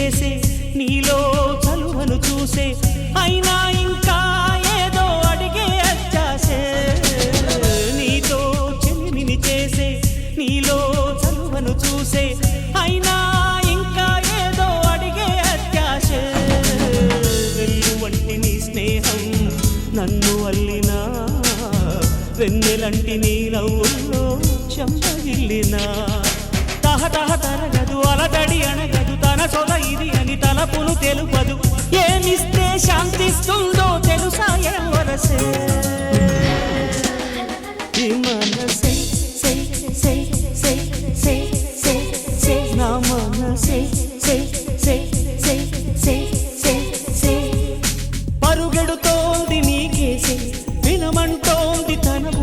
చేసే నీలో చలువను చూసే అయినా ఇంకా ఏదో అడిగే అత్యాసే నీతో చెలిమిని చేసే నీలో చలువను చూసే అయినా ఇంకా ఏదో అడిగే అత్యాసే వెన్ను వంటి నీ స్నేహం నన్ను అల్లినా వెన్నెలంటి నీ నవ్వుల్లో చెంపగిల్లినా తహతహ తరగదు అలదడి అనగదు తన సొల ఇది అని తలపును తెలుపదు ఏమిస్తే శాంతిస్తుందో తెలుసా ఏ వరసే ఈ మనసే